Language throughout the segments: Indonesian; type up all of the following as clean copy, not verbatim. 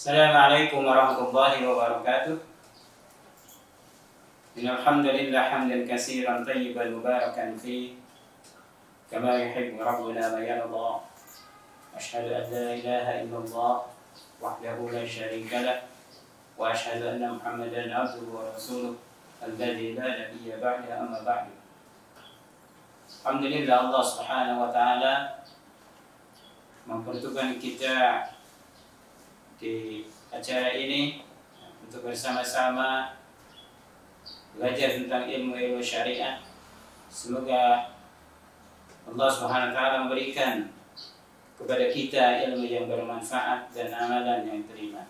Assalamualaikum warahmatullahi wabarakatuh. Alhamdulillah hamdan katsiran tayyiban mubarakan fi kama yuhibbu rabbuna wa yarda. Asyhadu an la ilaha illallah wahdahu la syarika lah wa asyhadu anna Muhammadan abduhu wa rasuluh alladzi la nabiyya ba'da amma ba'du. Alhamdulillah Allah Subhanahu wa taala mempertemukan kita di acara ini untuk bersama-sama belajar tentang ilmu syariat. Semoga Allah Subhanahu wa taala memberikan kepada kita ilmu yang bermanfaat dan amalan yang terima.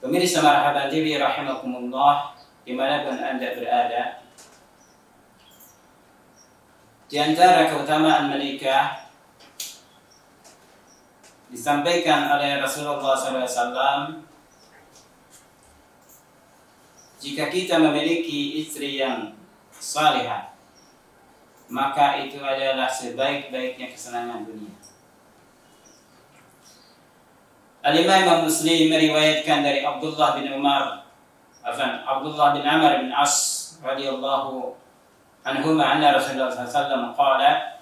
Pemirsa Marhaban TV rahimakumullah, dimanapun Anda berada, di antara keutamaan menikah disampaikan oleh Rasulullah SAW, jika kita memiliki istri yang salihah, maka itu adalah sebaik-baiknya kesenangan dunia. Al-Imam Muslim meriwayatkan dari Abdullah bin Amr bin As radhiyallahu anhuma anna Rasulullah SAW qala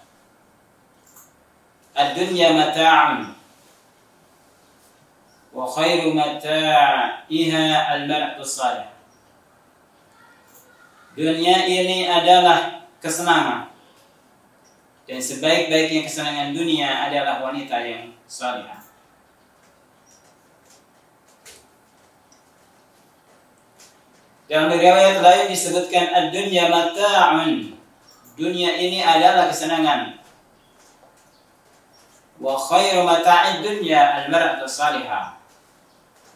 ad-dunya mata'un wa khairu mata'iha al-mar'atu salih. Dunia ini adalah kesenangan, dan sebaik-baiknya kesenangan dunia adalah wanita yang salihah. Dalam riwayat lain disebutkan ad-dunya mata'un, dunia ini adalah kesenangan. Wa khairu mata'id dunya al-mar'atu salihah,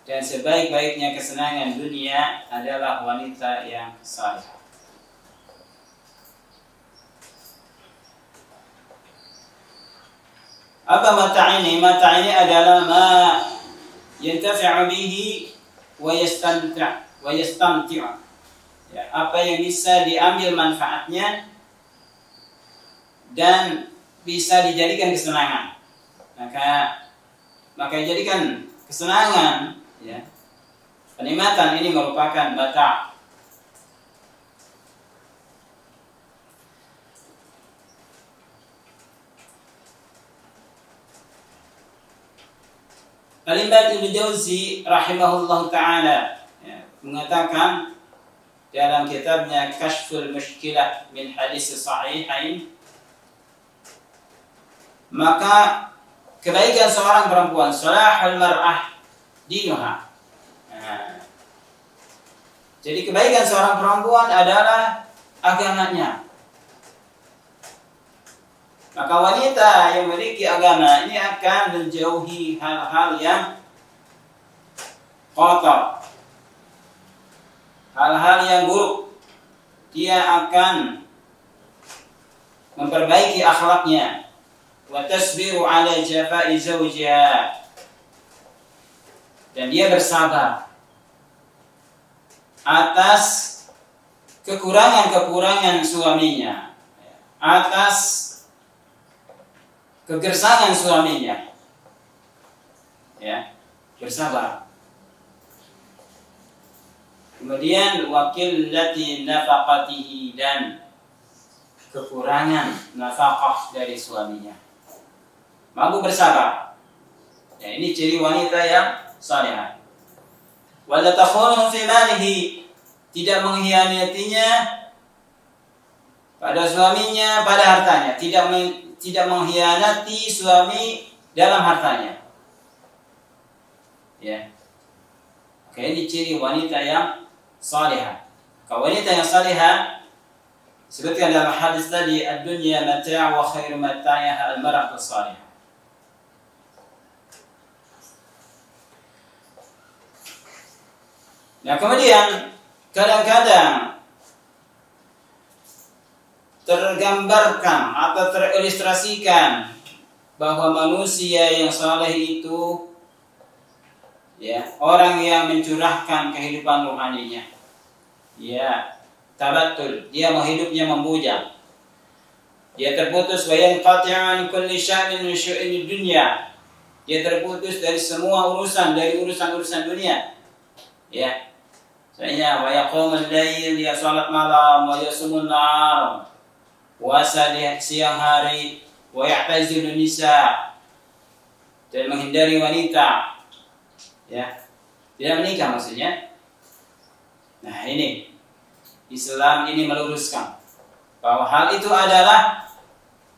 dan sebaik-baiknya kesenangan dunia adalah wanita yang salihah. Apa mata ini? Mata ini adalah ma yantafi'u bihi wa yastamti'u. Ya, apa yang bisa diambil manfaatnya dan bisa dijadikan kesenangan. Maka jadikan kesenangan, ya. Kenikmatan ini merupakan mata. Al-Imam Ibnu Jauzi rahimahullah ta'ala mengatakan dalam kitabnya Kashful Mushkilah min Hadis Sahihain, maka kebaikan seorang perempuan, salahul mar'ah dinuha. Jadi kebaikan seorang perempuan adalah agamanya. Maka wanita yang memiliki agama ini akan menjauhi hal-hal yang kotor, hal-hal yang buruk. Dia akan memperbaiki akhlaknya. Wa tasbiru ala jafa'i zawjiha, dan dia bersabar atas kekurangan suaminya, atas kegersangan suaminya, ya, bersabar. Kemudian wakillati nafaqatihi, dan kekurangan nafkah dari suaminya, mampu bersabar. Ya, ini ciri wanita yang salihah. Wala takhunu fi malihi, tidak mengkhianatinya pada suaminya, pada hartanya, tidak mengkhianati suami dalam hartanya. Ya. Oke, ini ciri wanita yang salihah. Kalau wanita yang salihah sebutkan dalam hadis tadi, ad-dunya mata' wa khairu mata'iha al-mar'atu salihah. Nah, kemudian kadang-kadang tergambarkan atau terilustrasikan bahwa manusia yang saleh itu, ya, orang yang mencurahkan kehidupan rohaninya, ya, tabattul, dia hidupnya membujang, dia terputus wa yanqati'u an kulli sya'nin min syu'unid dunya, Dia terputus dari semua urusan, dari urusan-urusan dunia. Ya. Misalnya wa yaqumul lail, dia salat malam, wa yasumun nahar, puasa di siang hari, wa ya'tazilun nisa, dan menghindari wanita. Ya. Tidak menikah maksudnya. Nah, ini Islam ini meluruskan bahwa hal itu adalah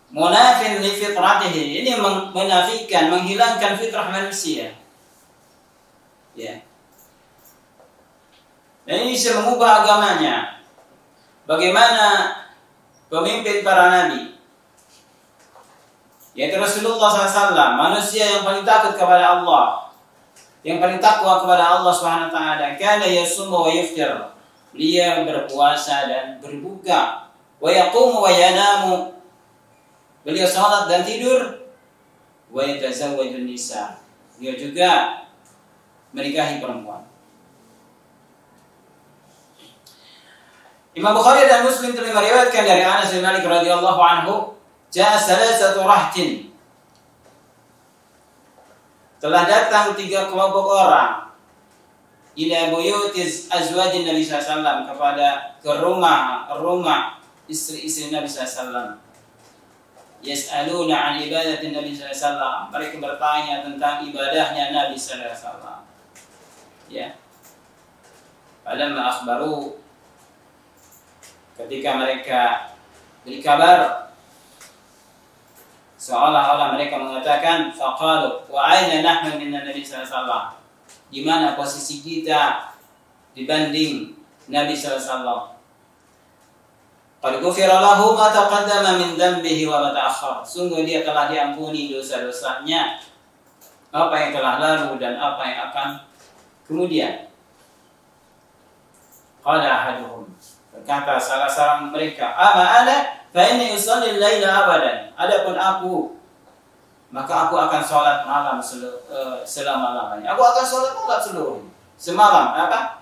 munafin li fitratihi. Ini menafikan, menghilangkan fitrah manusia. Ya. Dan ini bisa mengubah agamanya. Bagaimana pemimpin para nabi, yaitu Rasulullah SAW, manusia yang paling takut kepada Allah, yang paling takwa kepada Allah Subhanahu wa taala, kana yasumu wa yuftir. Dia berpuasa dan berbuka, wa yaqumu wa yanamu. Beliau salat dan tidur, wa yatazawwajun nisa. Dia juga menikahi perempuan. Imam Bukhari dan Muslim telah meriwayatkan dari Anas bin Malik radhiyallahu anhu, "Ja'a salasatu rahtin." Telah datang 3 kelompok orang ila buyutiz azwajin Nabi sallallahu alaihi wasallam, ke rumah istri-istri Nabi sallallahu alaihi wasallam. Yas'aluna 'an ibadati Nabi sallallahu alaihi wasallam. Mereka bertanya tentang ibadahnya Nabi sallallahu alaihi wasallam. Ya. Falamma akhbaru, ketika mereka beri kabar, seolah-olah mereka mengatakan, faqalu wa aina nahnu min Nabi sallallahu alaihi wasallam. Di mana posisi kita dibanding Nabi sallallahu alaihi wasallam? Qad ghufira lahu ma taqaddama min dhanbihi wa ma ta'akhkhar. Sungguh dia telah diampuni dosa-dosanya, apa yang telah lalu dan apa yang akan kemudian. Qala ahaduhum, berkata salah seorang mereka, ama ana fa inni usalli al-laila abadan. Adapun aku, maka aku akan sholat malam selama-lamanya. Aku akan sholat malam seluruhnya. Semalam, apa?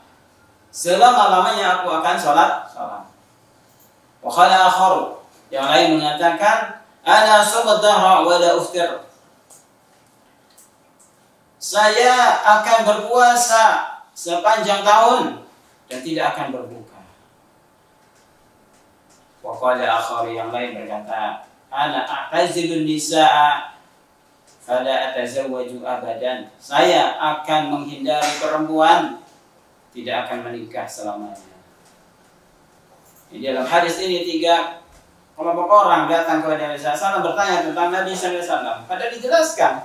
Selama-lamanya aku akan sholat. Wa qala akharu, yang lain mengatakan, ana sumad dahra wa la uftir. Saya akan berpuasa sepanjang tahun dan tidak akan berbuka. Wa qala akharu, yang lain berkata, ana a'tazilun nisaa fala atazawwaju abadan. Saya akan menghindari perempuan, tidak akan menikah selamanya. Di dalam hadis ini 3 kelompok orang datang kepada Nabi SAW bertanya tentang Nabi SAW. Pada dijelaskan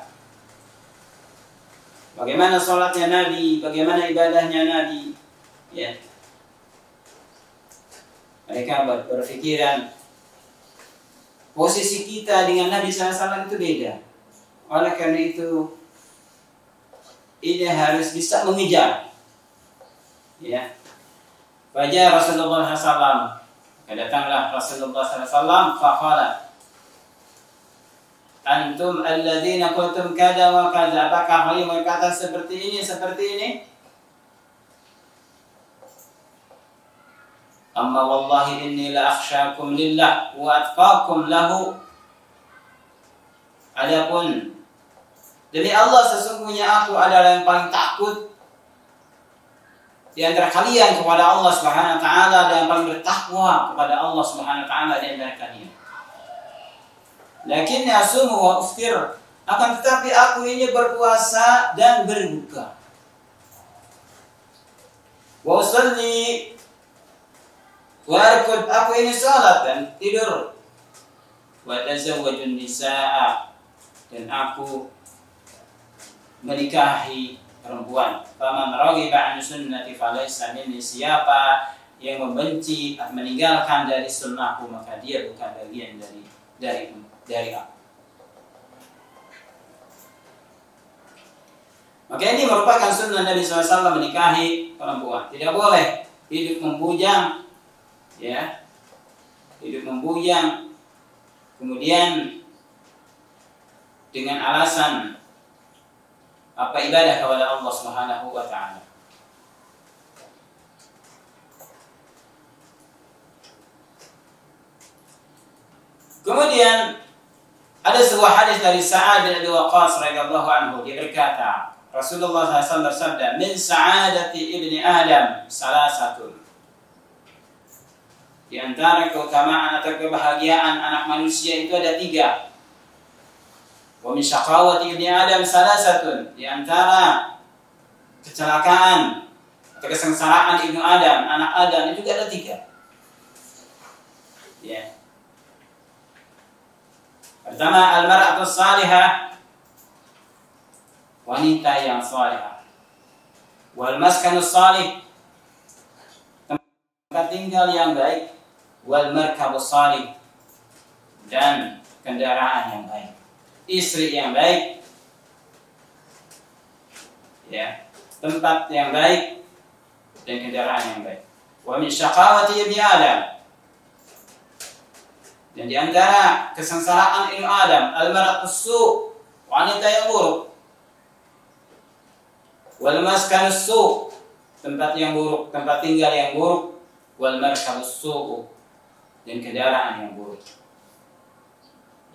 bagaimana sholatnya Nabi, bagaimana ibadahnya Nabi. Ya. Mereka berpikiran posisi kita dengan Nabi SAW itu beda. Oleh karena itu, ini harus bisa mengejar. Ya. Baca Rasulullah SAW. Datanglah Rasulullah SAW. Faqala, antum alladzina qultum kada wa kada. Apakah kalian berkata seperti ini? Amma wallahi inni la akhsyakum lillah wa atqakum lahu. Adapun demi Allah, sesungguhnya aku adalah yang paling takut di antara kalian kepada Allah Subhanahu wa taala dan yang paling bertakwa kepada Allah Subhanahu wa taala di antara kalian. Lakinni asumu wa uftir, akan tetapi aku ini berpuasa dan berbuka. Wa usalli wa arkud, aku ini salat dan tidur. Wa tazawwajun nisaa, dan aku menikahi perempuan. Faman raghiba an sunnati falaysa minni, siapa yang membenci, meninggalkan dari sunnahku, maka dia bukan bagian dari aku. Maka ini merupakan sunnah Nabi SAW menikahi perempuan. Tidak boleh hidup membujang, ya, kemudian dengan alasan apa ibadah kepada Allah Subhanahu wa taala. Kemudian Ada sebuah hadis dari Sa'ad bin Abi Waqqas radhiyallahu anhu, dia berkata, Rasulullah SAW bersabda, "Min sa'adati ibni Adam salasatun." Di antara keutamaan atau kebahagiaan anak manusia itu ada 3. Wa min syaqawati ibni Adam salasatun. Di antara kecelakaan atau kesengsaraan ibnu Adam, anak Adam itu juga ada 3. Ya. Pertama, al-mar'atu salihah, wanita yang salihah. Wal maskanu salih, tempat tinggal yang baik. Wal markabu salih, dan kendaraan yang baik. Istri yang baik, ya, tempat yang baik dan kendaraan yang baik. Wa min syaqawati ibni Adam, dan di antara kesengsaraan ibnu Adam, al-mar'atus su', wanita yang buruk. Wal maskanus su', tempat yang buruk, tempat tinggal yang buruk. Wal markabus su', dan kendaraan yang buruk.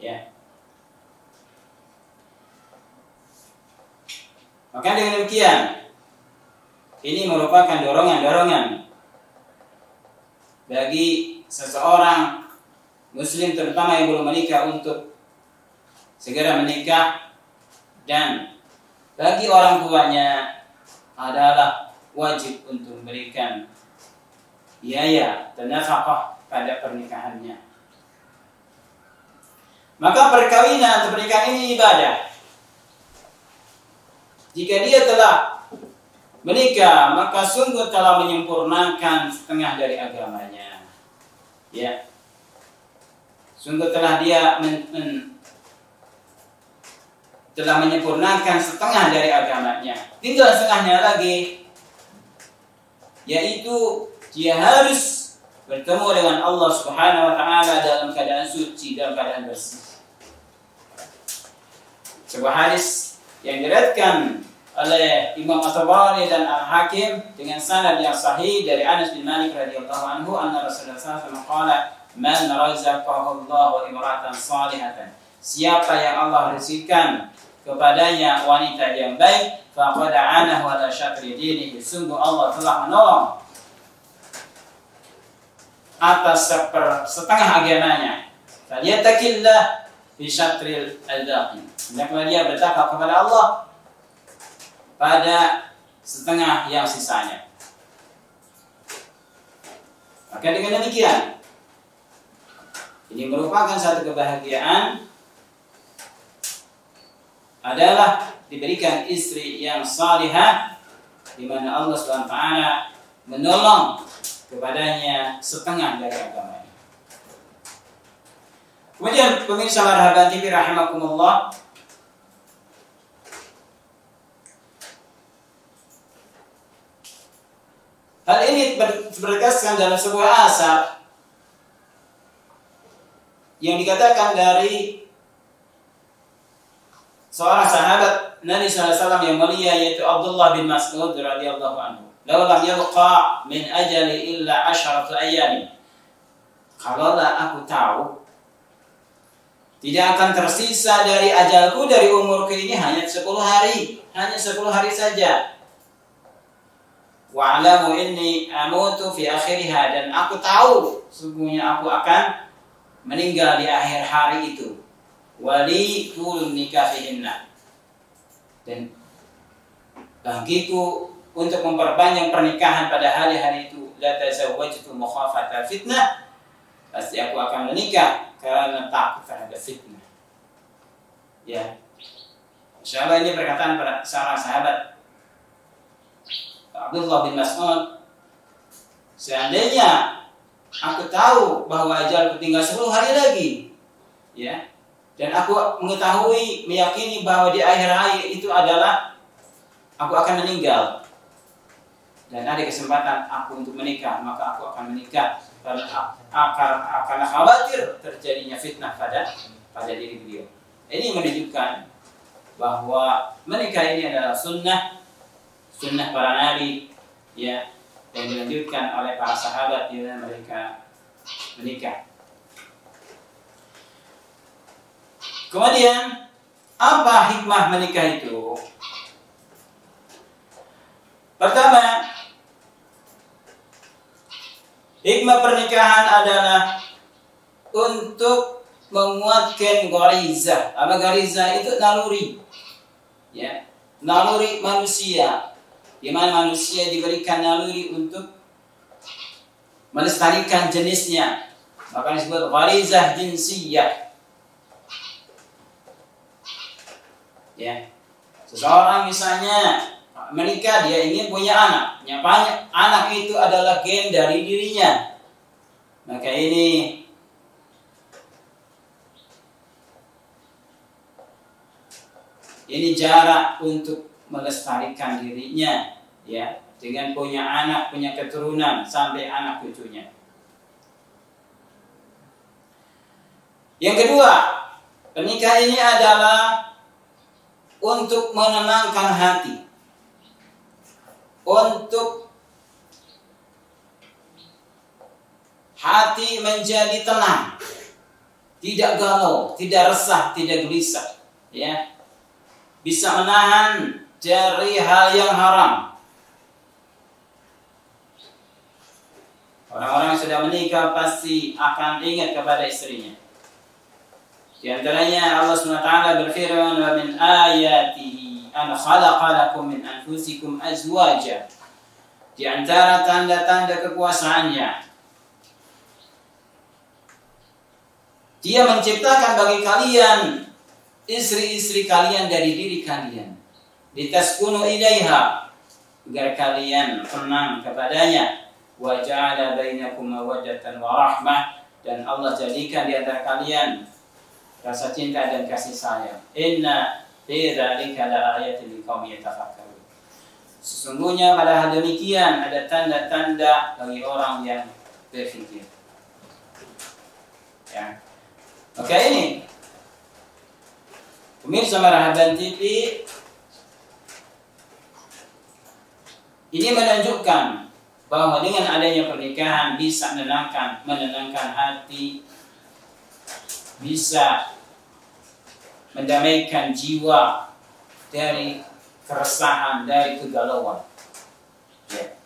Ya. Maka dengan demikian, ini merupakan dorongan-dorongan bagi seseorang Muslim, terutama yang belum menikah, untuk segera menikah. Dan bagi orang tuanya adalah wajib untuk memberikan biaya dan nafkah pada pernikahannya. Maka perkawinan atau pernikahan ini ibadah. Jika dia telah menikah, maka sungguh telah menyempurnakan setengah dari agamanya. Ya. Sungguh telah dia telah menyempurnakan setengah dari agamanya. Tinggal setengahnya lagi, yaitu dia harus bertemu dengan Allah Subhanahu wa taala dalam keadaan suci, dalam keadaan bersih. Sebuah hadis yang diriwayatkan oleh Imam At-Tabarani dan Al-Hakim dengan sanad yang sahih dari Anas bin Malik radhiyallahu anhu, anna Rasulullah sallallahu alaihi wasallam qala, "Man razaqahu Allah imra'atan salihatan." Siapa yang Allah rezekikan kepadanya wanita yang baik, faqad anahu ala syatri dinihi, sungguh Allah telah menolong atas setengah agamanya. Falyattaqillah fi syatril al-baqi. Hendaklah dia bertakwa kepada Allah pada setengah yang sisanya. Maka dengan demikian, ini merupakan satu kebahagiaan adalah diberikan istri yang salihah, di mana Allah Subhanahu wa taala menolong kepadanya setengah dari agamanya. Kemudian pemirsa Marhaban TV rahimakumullah, hal ini berkaskan dalam sebuah asar yang dikatakan dari seorang sahabat Nabi SAW yang mulia, yaitu Abdullah bin Mas'ud radhiyallahu anhu. "Law lam yabqa min ajali illa 10 ayyam." Kalaulah aku tahu tidak akan tersisa dari ajalku, dari umurku ini hanya 10 hari, hanya 10 hari saja. Wa alamu inni amutu fi akhiriha, dan aku tahu sungguhnya aku akan meninggal di akhir hari itu. Wali tul nikahihinna, dan bagiku untuk memperpanjang pernikahan pada hari-hari itu. La tazawwajtu mukhafata fitnah, pasti aku akan menikah karena takut terhadap fitnah. Ya, insyaallah ini perkataan pada seorang sahabat Abdullah bin Mas'ud. Seandainya aku tahu bahwa ajalku tinggal 10 hari lagi, ya, dan aku mengetahui, meyakini bahwa di akhir hari itu adalah aku akan meninggal, dan ada kesempatan aku untuk menikah, maka aku akan menikah karena khawatir terjadinya fitnah pada diri beliau. Ini menunjukkan bahwa menikah ini adalah sunnah para nabi, ya, yang dilanjutkan oleh para sahabat di mana mereka menikah. Kemudian, apa hikmah menikah itu? Pertama, hikmah pernikahan adalah untuk menguatkan gharizah. Apa gharizah? Itu naluri. Ya, naluri manusia. Di mana manusia diberikan naluri untuk melestarikan jenisnya. Maka disebut gharizah jinsiyah. Ya. Seseorang misalnya menikah, dia ingin punya anak. Anak itu adalah gen dari dirinya. Maka ini jarak untuk melestarikan dirinya, ya, dengan punya anak, punya keturunan sampai anak cucunya. Yang kedua, pernikahan ini adalah untuk menenangkan hati, untuk hati menjadi tenang, tidak galau, tidak resah, tidak gelisah, ya, bisa menahan dari hal yang haram. Orang-orang yang sudah menikah pasti akan ingat kepada istrinya. Di antaranya Allah SWT berfirman, "Wa min ayatihi an khalaqa lakum min anfusikum azwaja." Di antara tanda-tanda kekuasaannya, Dia menciptakan bagi kalian istri-istri kalian dari diri kalian. Litaskunu ilaiha, agar kalian tenang kepadanya. Wa ja'ala bainakum mawaddatan wa rahmah, dan Allah jadikan di antara kalian rasa cinta dan kasih sayang. Inna fi dzalika laayatin liqaumin yatafakkarun. Sesungguhnya pada hal demikian ada tanda-tanda bagi orang yang berfikir. Ya. Maka ini pemirsa Marhaban TV, ini menunjukkan bahwa dengan adanya pernikahan bisa menenangkan hati, bisa mendamaikan jiwa dari keresahan, dari kegalauan. Ya.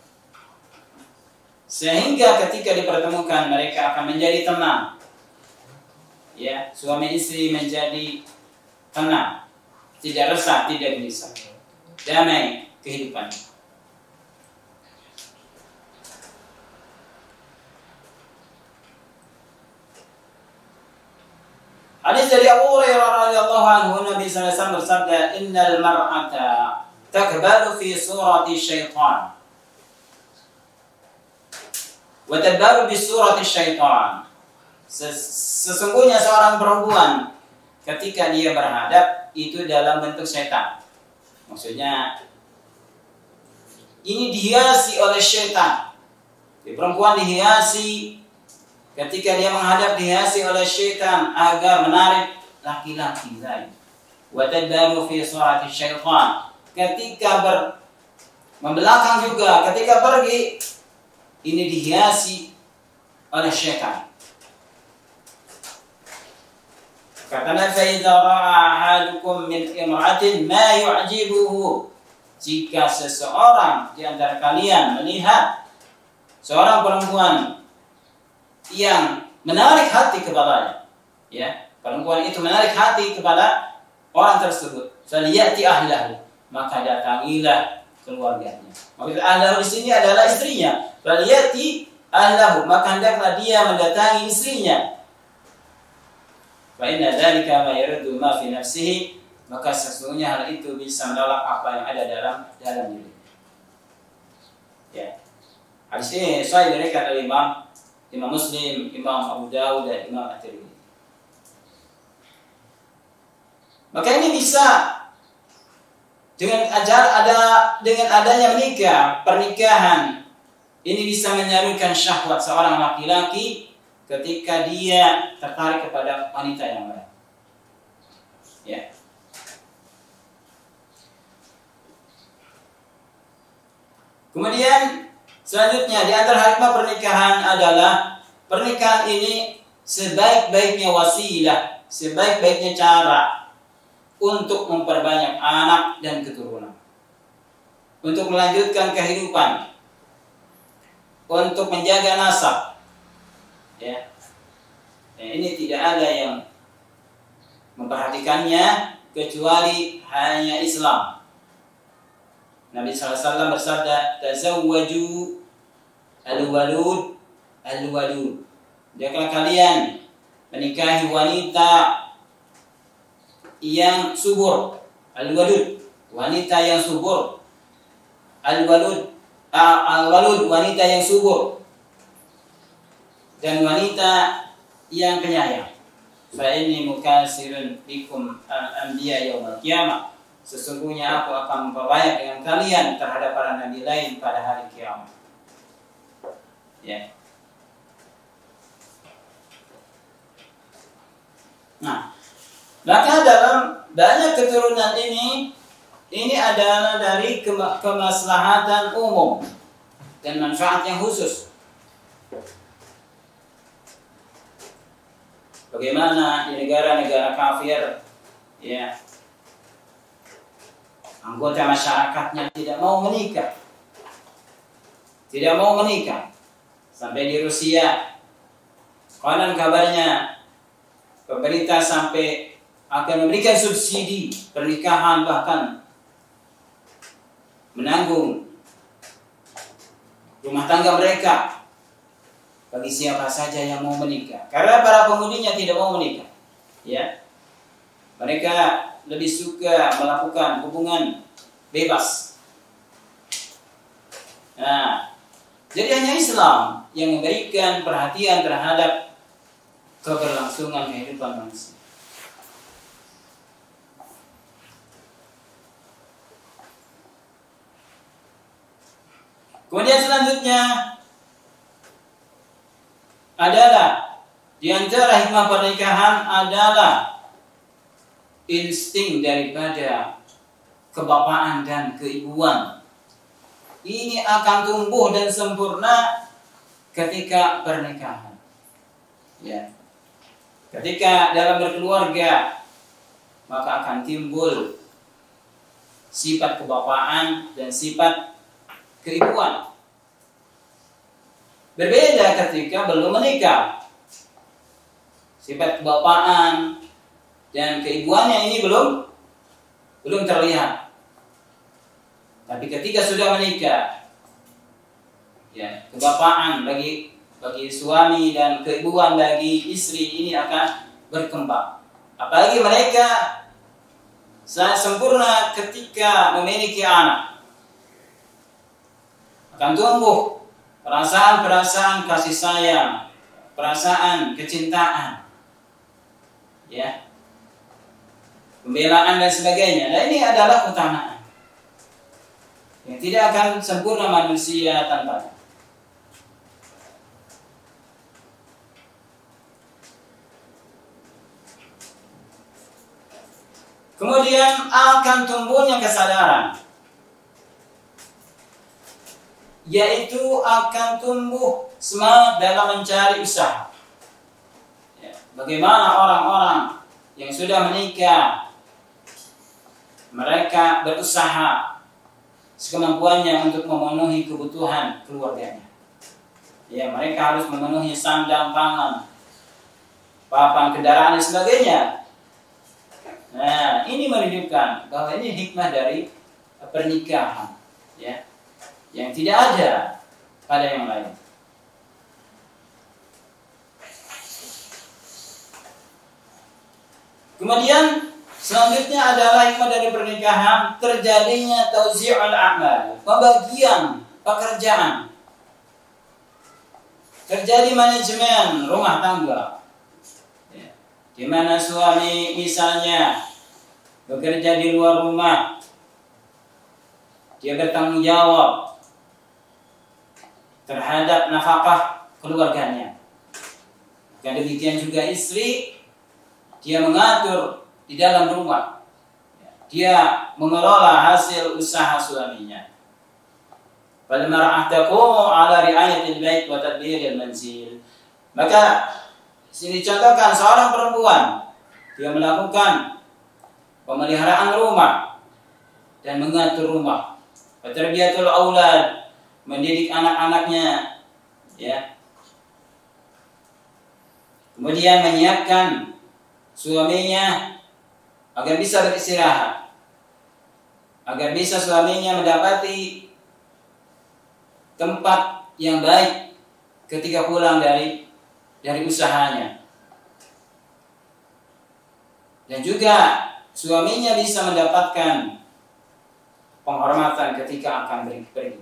Sehingga ketika dipertemukan mereka akan menjadi tenang. Ya, suami istri menjadi tenang, tidak resah, tidak gelisah, damai kehidupan. Hadis dari Abu Hurairah radhiyallahu anhu, Nabi sallallahu alaihi wasallam bersabda, "Innal mar'ata takbalu fi surati syaitan wa tadbaru bi surati syaitan." Sesungguhnya seorang perempuan ketika dia berhadap itu dalam bentuk setan. Maksudnya ini dihiasi oleh setan. Perempuan dihiasi ketika dia menghadap, dihiasi oleh setan agar menarik laki-laki lain. Wa tadbaru fi surati syaitan. Ketika membelakang juga, ketika pergi ini dihiasi oleh setan. Kata Nabi, "Idza ra'a ahadukum min imra'atin ma yu'jibuhu." Jika seseorang di antara kalian melihat seorang perempuan yang menarik hati kepadanya, ya, perempuan itu menarik hati kepada orang tersebut, faliyati ahlahu, maka datangilah keluarganya. Maksud ahlahu di sini adalah istrinya. Faliyati ahlahu, maka hendaklah dia mendatangi istrinya. Fa inna dzalika ma yuridu ma fi nafsihi, maka sesungguhnya hal itu bisa menolak apa yang ada dalam diri. Ya. Hadis ini sahih diriwayatkan oleh Imam Muslim, Imam Abu Dawud, dan Imam At-Tirmidzi. Maka ini bisa dengan adanya menikah, pernikahan ini bisa menyalurkan syahwat seorang laki-laki ketika dia tertarik kepada wanita yang lain. Ya. Kemudian selanjutnya di antara hikmah pernikahan adalah pernikahan ini sebaik-baiknya wasilah sebaik-baiknya cara untuk memperbanyak anak dan keturunan, untuk melanjutkan kehidupan, untuk menjaga nasab. Ya. Ini tidak ada yang memperhatikannya kecuali hanya Islam. Nabi SAW bersabda, "Tazawwaju al-walud al-walud." Janganlah kalian menikahi wanita yang subur. Al-walud, wanita yang subur. Al-walud, al-walud, wanita yang subur. Dan wanita yang penyayang. Fa inni mukasirun bikum al-anbiya yaumil qiyamah. Sesungguhnya aku akan memperbanyak dengan kalian terhadap para nabi lain pada hari kiamat. Ya. Nah, maka dalam banyak keturunan ini adalah dari kemaslahatan umum dan manfaat yang khusus. Bagaimana di negara-negara kafir, ya, anggota masyarakatnya tidak mau menikah, sampai di Rusia, konon kabarnya pemerintah sampai akan memberikan subsidi pernikahan, bahkan menanggung rumah tangga mereka bagi siapa saja yang mau menikah. Karena para penghuninya tidak mau menikah, ya, mereka lebih suka melakukan hubungan bebas. Nah, jadi hanya Islam yang memberikan perhatian terhadap keberlangsungan kehidupan manusia. Kemudian selanjutnya adalah di antara hikmah pernikahan adalah insting daripada kebapaan dan keibuan. Ini akan tumbuh dan sempurna ketika pernikahan. Ya. Ketika dalam berkeluarga, maka akan timbul sifat kebapaan dan sifat keibuan. Berbeda ketika belum menikah. Sifat kebapaan dan keibuannya ini belum terlihat. Tapi ketika sudah menikah, ya, kebapaan bagi suami dan keibuan bagi istri ini akan berkembang. Apalagi mereka sangat sempurna ketika memiliki anak. Akan tumbuh perasaan-perasaan kasih sayang, perasaan kecintaan, ya, pembelaan dan sebagainya. Nah, ini adalah keutamaan yang tidak akan sempurna manusia tanpa. Kemudian akan tumbuhnya kesadaran, yaitu akan tumbuh semangat dalam mencari usaha. Ya, bagaimana orang-orang yang sudah menikah, mereka berusaha sekemampuannya untuk memenuhi kebutuhan keluarganya. Ya, mereka harus memenuhi sandang pangan, papan kendaraan dan sebagainya. Nah, ini menunjukkan bahwa ini hikmah dari pernikahan, ya, yang tidak ada pada yang lain. Kemudian selanjutnya adalah hikmah dari pernikahan terjadinya tauzi'ul a'mal, pembagian pekerjaan. Terjadi manajemen rumah tangga, ya, di mana suami misalnya bekerja di luar rumah, dia bertanggung jawab terhadap nafkah keluarganya. Dan demikian juga istri, dia mengatur di dalam rumah, dia mengelola hasil usaha suaminya. Fal mar'ah taqumu 'ala ri'ayatil bait wa tadbiril manzil. Maka sini contohkan seorang perempuan, dia melakukan pemeliharaan rumah dan mengatur rumah, tarbiyatul aulad, mendidik anak-anaknya, ya. Kemudian menyiapkan suaminya agar bisa beristirahat, agar bisa suaminya mendapati tempat yang baik ketika pulang dari usahanya. Dan juga suaminya bisa mendapatkan penghormatan ketika akan pergi.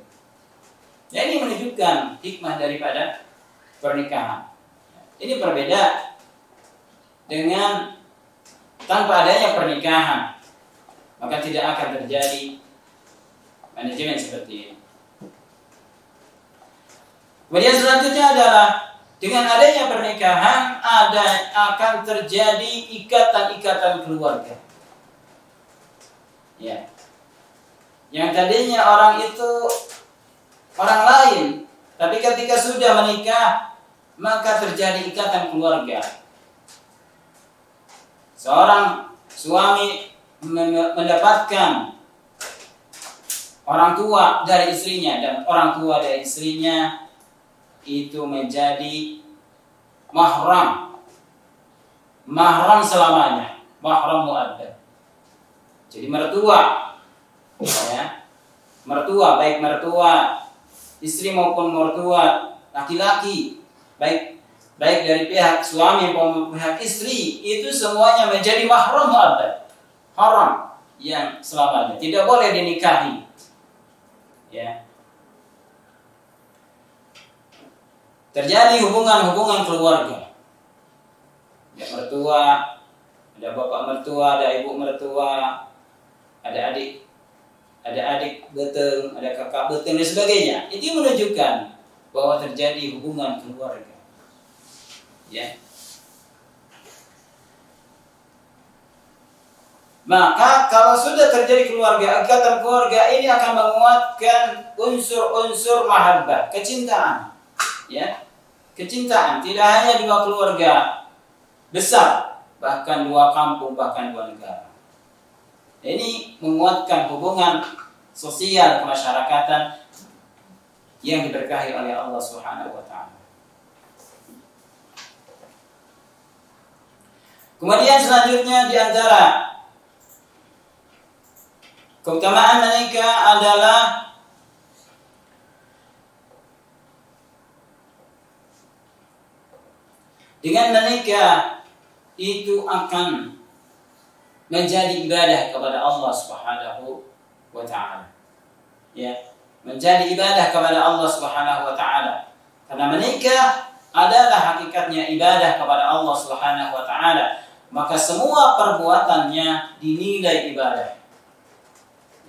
Ya, ini menunjukkan hikmah daripada pernikahan. Ini berbeda dengan tanpa adanya pernikahan, maka tidak akan terjadi manajemen seperti ini. Kemudian selanjutnya adalah dengan adanya pernikahan akan terjadi ikatan-ikatan keluarga. Ya. Yang tadinya orang itu orang lain, tapi ketika sudah menikah maka terjadi ikatan keluarga. Seorang suami mendapatkan orang tua dari istrinya, dan orang tua dari istrinya itu menjadi mahram selamanya, mahram mu'abbad. Jadi mertua, ya, mertua, baik mertua istri maupun mertua laki-laki, baik dari pihak suami maupun pihak istri, itu semuanya menjadi mahram mu'abbad, haram yang selamanya, tidak boleh dinikahi, ya. Terjadi hubungan keluarga. Ada mertua, ada bapak mertua, ada ibu mertua, ada adik beteng, ada kakak beteng dan sebagainya. Itu menunjukkan bahwa terjadi hubungan keluarga. Ya. Maka kalau sudah terjadi ikatan keluarga ini akan menguatkan unsur-unsur mahabbah, kecintaan. Ya. Kecintaan tidak hanya dua keluarga besar, bahkan dua kampung, bahkan dua negara. Ini menguatkan hubungan sosial kemasyarakatan yang diberkahi oleh Allah Subhanahu wa taala. Kemudian selanjutnya di antara keutamaan menikah adalah dengan menikah itu akan menjadi ibadah kepada Allah Subhanahu wa taala. Ya, menjadi ibadah kepada Allah Subhanahu wa taala. Karena menikah adalah hakikatnya ibadah kepada Allah Subhanahu wa taala, maka semua perbuatannya dinilai ibadah.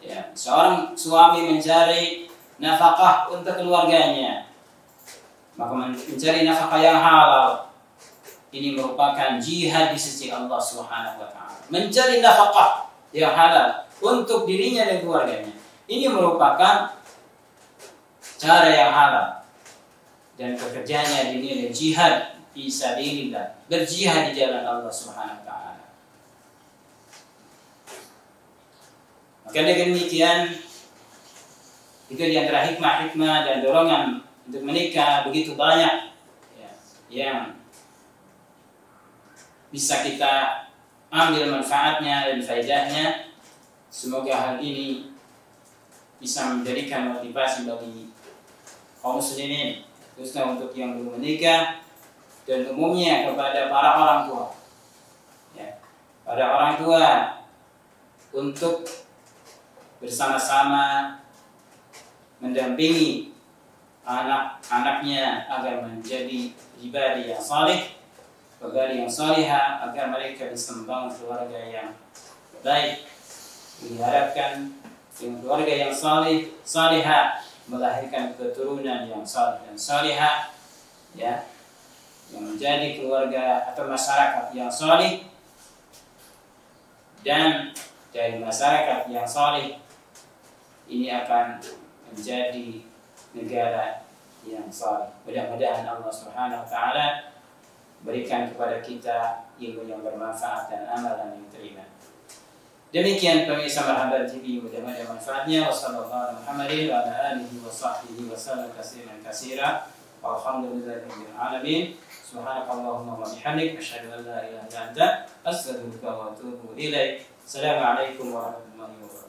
Ya, seorang suami mencari nafkah untuk keluarganya, maka mencari nafkah yang halal ini merupakan jihad di sisi Allah Subhanahu wa taala. Mencari nafkah yang halal untuk dirinya dan keluarganya, ini merupakan cara yang halal, dan pekerjaannya dinilai jihad fi sabilillah, berjihad di jalan Allah Subhanahu wa taala. Maka dengan demikian, itu di antara hikmah-hikmah dan dorongan untuk menikah begitu banyak, ya, yang bisa kita ambil manfaatnya dan faedahnya. Semoga hal ini bisa menjadikan motivasi bagi kaum muslimin, khususnya untuk yang belum menikah, dan umumnya kepada para orang tua, ya, pada orang tua, untuk bersama-sama mendampingi anak-anaknya agar menjadi pribadi yang saleh, pribadi yang salihah, agar mereka bisa membangun keluarga yang baik. Diharapkan dengan keluarga yang salihah melahirkan keturunan yang saleh dan salihah, ya, yang menjadi keluarga atau masyarakat yang saleh, dan dari masyarakat yang saleh ini akan menjadi negara yang saleh. Mudah-mudahan Allah Subhanahu wa taala berikan kepada kita ilmu yang bermanfaat dan amalan yang terima. Demikian pemirsa Marhaban TV, mudah-mudahan manfaatnya. Wassalamualaikum warahmatullahi wabarakatuh. Walhamdulillahirabbil alamin. Subhanakallahumma wa bihamdik asyhadu an la ilaha illa anta astaghfiruka wa atubu ilaik. Assalamualaikum warahmatullahi wabarakatuh.